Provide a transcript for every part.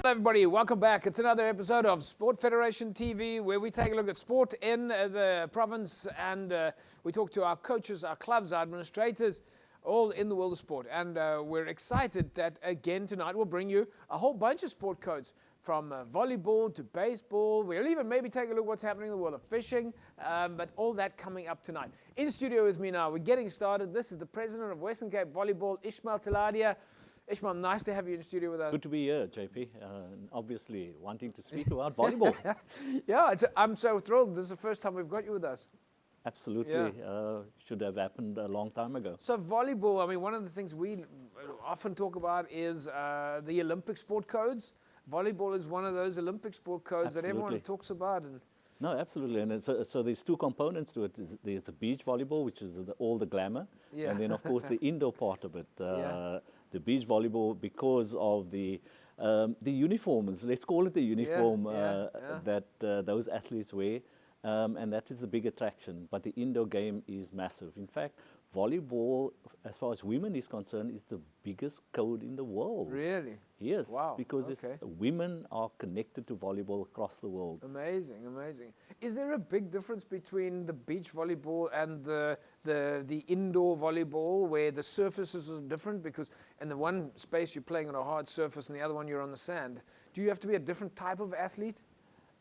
Hello everybody, welcome back. It's another episode of Sport Federation TV where we take a look at sport in the province and we talk to our coaches, our clubs, our administrators, all in the world of sport. And we're excited that again tonight we'll bring you a whole bunch of sport codes from volleyball to baseball. We'll even maybe take a look at what's happening in the world of fishing, but all that coming up tonight. In studio with me now, we're getting started. This is the president of Western Cape Volleyball, Ishmael Taladia. Ishmael, nice to have you in the studio with us. Good to be here, JP. Obviously, wanting to speak about volleyball. Yeah, I'm so thrilled. This is the first time we've got you with us. Absolutely. Yeah. Should have happened a long time ago. So volleyball, I mean, one of the things we often talk about is the Olympic sport codes. Volleyball is one of those Olympic sport codes that everyone talks about. And no, absolutely. And so there's two components to it. There's the beach volleyball, which is all the glamour. Yeah. And then, of course, the indoor part of it. The beach volleyball, because of the uniforms, let's call it the uniform that those athletes wear, and that is the big attraction. But the indoor game is massive. In fact, volleyball, as far as women is concerned, is the biggest code in the world. Really? Yes. Wow. Because women are connected to volleyball across the world. Amazing, amazing. Is there a big difference between the beach volleyball and the indoor volleyball, where the surfaces are different? Because in the one space you're playing on a hard surface, and the other one you're on the sand. Do you have to be a different type of athlete?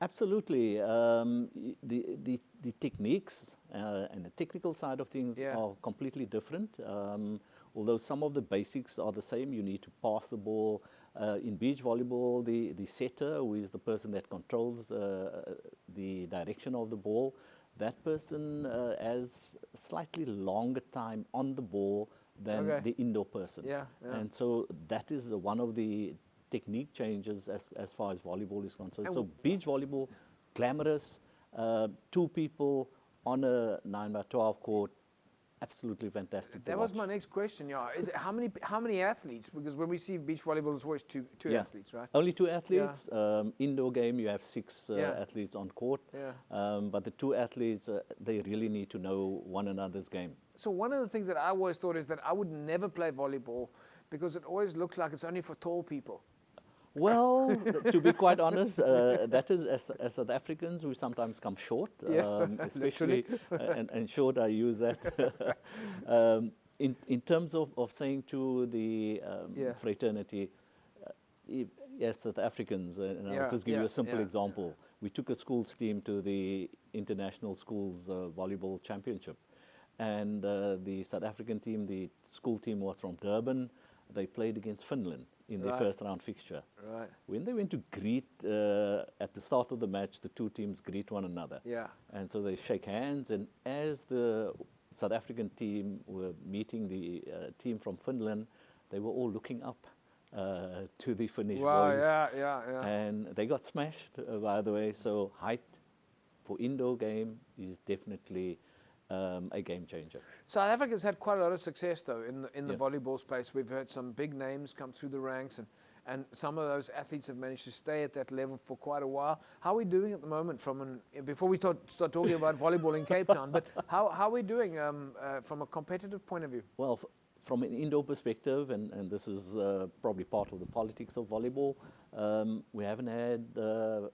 Absolutely. The techniques and the technical side of things are completely different. Although some of the basics are the same, you need to pass the ball. In beach volleyball, the setter, who is the person that controls the direction of the ball, that person has slightly longer time on the ball than the indoor person. And so that is one of the technique changes as far as volleyball is concerned. So beach volleyball, glamorous, two people on a 9x12 court, absolutely fantastic. That was my next question. Yeah, is it, how many athletes? Because when we see beach volleyball, it's always two athletes, right? Only two athletes. Indoor game, you have six athletes on court. But the two athletes, they really need to know one another's game. So one of the things that I always thought is that I would never play volleyball because it always looks like it's only for tall people. Well, to be quite honest, that is, as South Africans, we sometimes come short, especially, and short, I use that. In terms of saying to the fraternity, yes, South Africans, and I'll just give you a simple example. We took a schools team to the International Schools Volleyball Championship, and the South African team, the school team was from Durban. They played against Finland in their first round fixture. When they went to greet, at the start of the match, the two teams greet one another. And so they shake hands, and as the South African team were meeting the team from Finland, they were all looking up to the Finnish boys. And they got smashed, by the way. So height for indoor game is definitely a game changer. South Africa's had quite a lot of success, though, in the volleyball space. We've heard some big names come through the ranks, and some of those athletes have managed to stay at that level for quite a while. How are we doing at the moment before we start talking about volleyball in Cape Town, but how are we doing from a competitive point of view? Well, from an indoor perspective, and this is probably part of the politics of volleyball, we haven't had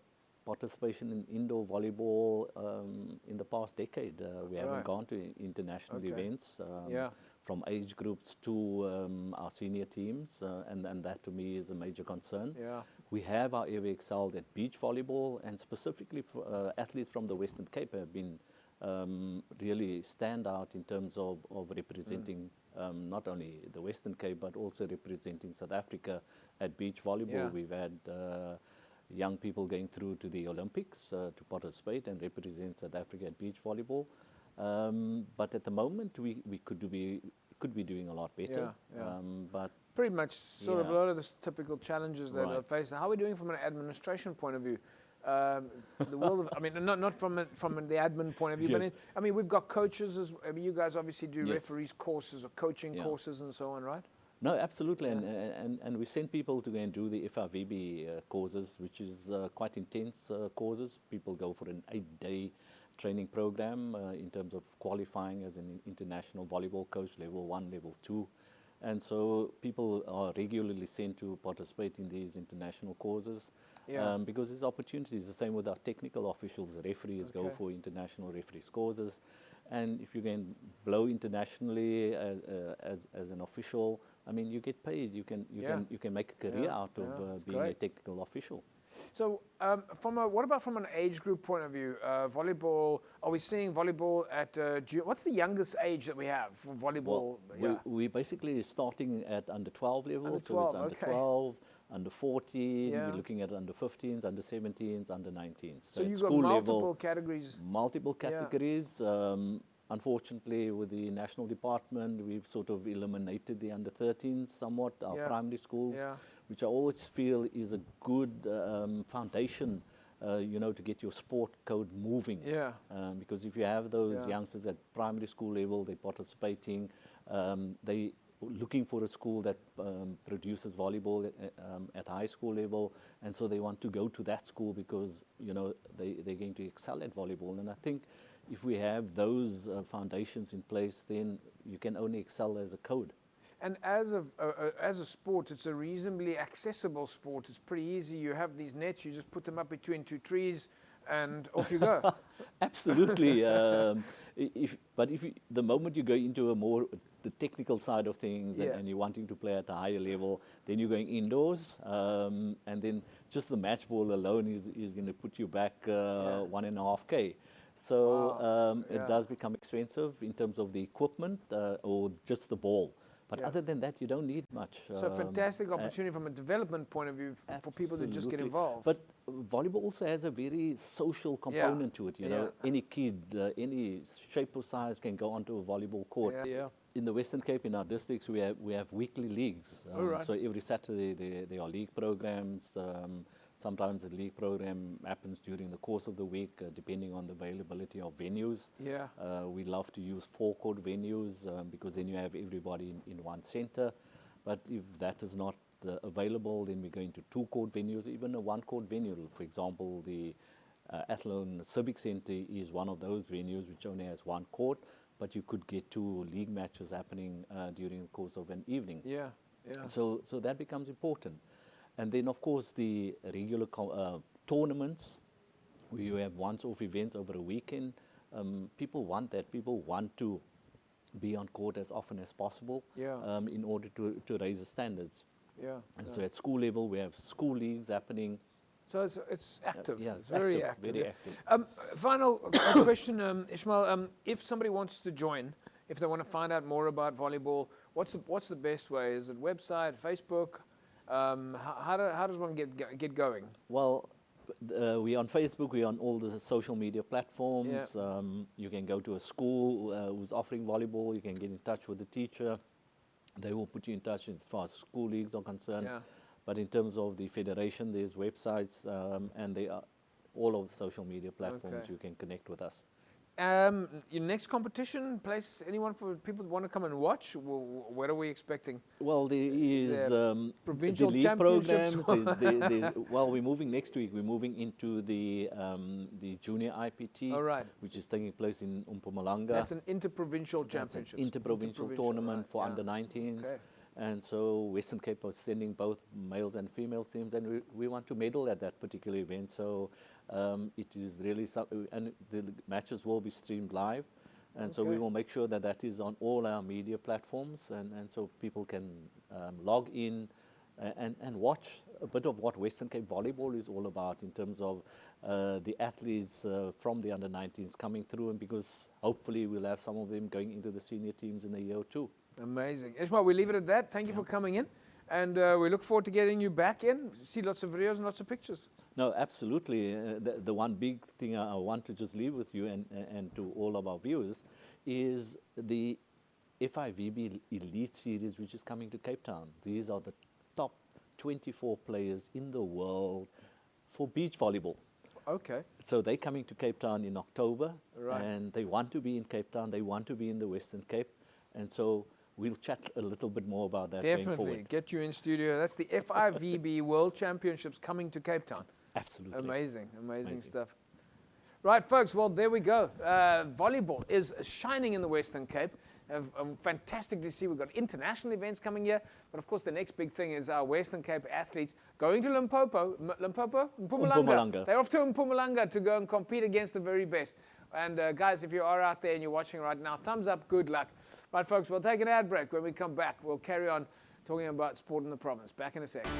participation in indoor volleyball in the past decade. We haven't gone to international events from age groups to our senior teams, and that to me is a major concern. We have, however, excelled at beach volleyball, and specifically for, athletes from the Western Cape have been really stand out in terms of representing not only the Western Cape but also representing South Africa at beach volleyball. We've had young people going through to the Olympics to participate and represent South Africa at beach volleyball. But at the moment, we could be doing a lot better. But pretty much sort of a lot of the typical challenges that are faced. How are we doing from an administration point of view? The world of, I mean, not from the admin point of view, but I mean, we've got coaches. I mean, you guys obviously do referees courses or coaching courses and so on, right? No, absolutely, and we send people to go and do the FRVB courses, which is quite intense courses. People go for an 8-day training program in terms of qualifying as an international volleyball coach, level 1, level 2, And so people are regularly sent to participate in these international causes. Yeah. Because there's opportunities. The same with our technical officials. The referees go for international referees causes. And if you can blow internationally as an official, I mean, you get paid. You can make a career out of being a technical official. So, what about from an age group point of view? Volleyball. Are we seeing volleyball at? What's the youngest age that we have for volleyball? Well, we basically starting at under 12 level. Under 12, so it's under 12, under 14. We're looking at under 15s, under 17s, under 19s. So you've got multiple categories. Multiple categories. Unfortunately, with the national department, we've sort of eliminated the under 13s somewhat, our primary schools, which I always feel is a good foundation, to get your sport code moving. Because if you have those youngsters at primary school level, they're participating, they looking for a school that produces volleyball at high school level, and so they want to go to that school because they're going to excel at volleyball. And I think if we have those foundations in place, then you can only excel as a code. And as a sport, it's a reasonably accessible sport. It's pretty easy. You have these nets, you just put them up between two trees, and off you go. Absolutely. The moment you go into the technical side of things and you're wanting to play at a higher level, then you're going indoors, and then just the match ball alone is going to put you back 1.5K. So it does become expensive in terms of the equipment or just the ball. But other than that, you don't need much. So fantastic opportunity from a development point of view for people to just get involved. But volleyball also has a very social component to it. Any kid, any shape or size can go onto a volleyball court. In the Western Cape, in our districts, we have weekly leagues. So every Saturday there are league programs. Sometimes the league program happens during the course of the week, depending on the availability of venues. We love to use 4-court venues because then you have everybody in one center. But if that is not available, then we go into 2-court venues, even a 1-court venue. For example, the Athlone Civic Center is one of those venues which only has 1 court, but you could get 2 league matches happening during the course of an evening. So that becomes important. And then, of course, the regular tournaments, where you have once-off events over a weekend. People want that. People want to be on court as often as possible in order to raise the standards. And so at school level, we have school leagues happening. So it's active. It's very active. Very active. Final question, Ishmael. If somebody wants to join, if they want to find out more about volleyball, what's the best way? Is it website, Facebook? How does one get going? Well, we're on Facebook, we're on all the social media platforms. You can go to a school who's offering volleyball, you can get in touch with the teacher. They will put you in touch as far as school leagues are concerned. But in terms of the federation, there's websites and they are all of the social media platforms. You can connect with us. Your next competition, place anyone for people who want to come and watch? What are we expecting? Well, there is provincial the league programs. Well, we're moving next week. We're moving into the junior IPT, which is taking place in Mpumalanga. That's an interprovincial championship. Interprovincial tournament for under 19s. And so Western Cape was sending both males and female teams, and we want to medal at that particular event. So it is really, and the matches will be streamed live. And so we will make sure that that is on all our media platforms, and so people can log in and watch a bit of what Western Cape volleyball is all about in terms of the athletes from the under-19s coming through, and because hopefully we'll have some of them going into the senior teams in a year or two. Amazing. Ishmael, we leave it at that. Thank you for coming in. And we look forward to getting you back in, see lots of videos and lots of pictures. No, absolutely. The one big thing I want to just leave with you and to all of our viewers is the FIVB Elite Series, which is coming to Cape Town. These are the top 24 players in the world for beach volleyball. So they're coming to Cape Town in October, and they want to be in Cape Town. They want to be in the Western Cape. And so we'll chat a little bit more about that going forward. Definitely. Get you in studio. That's the FIVB World Championships coming to Cape Town. Absolutely. Amazing stuff. Right, folks. Well, there we go. Volleyball is shining in the Western Cape. Fantastic to see. We've got international events coming here. But of course, the next big thing is our Western Cape athletes going to Mpumalanga. They're off to Mpumalanga to go and compete against the very best. And guys, if you are out there and you're watching right now, thumbs up, good luck. Right, folks, we'll take an ad break. When we come back, we'll carry on talking about sport in the province. Back in a second.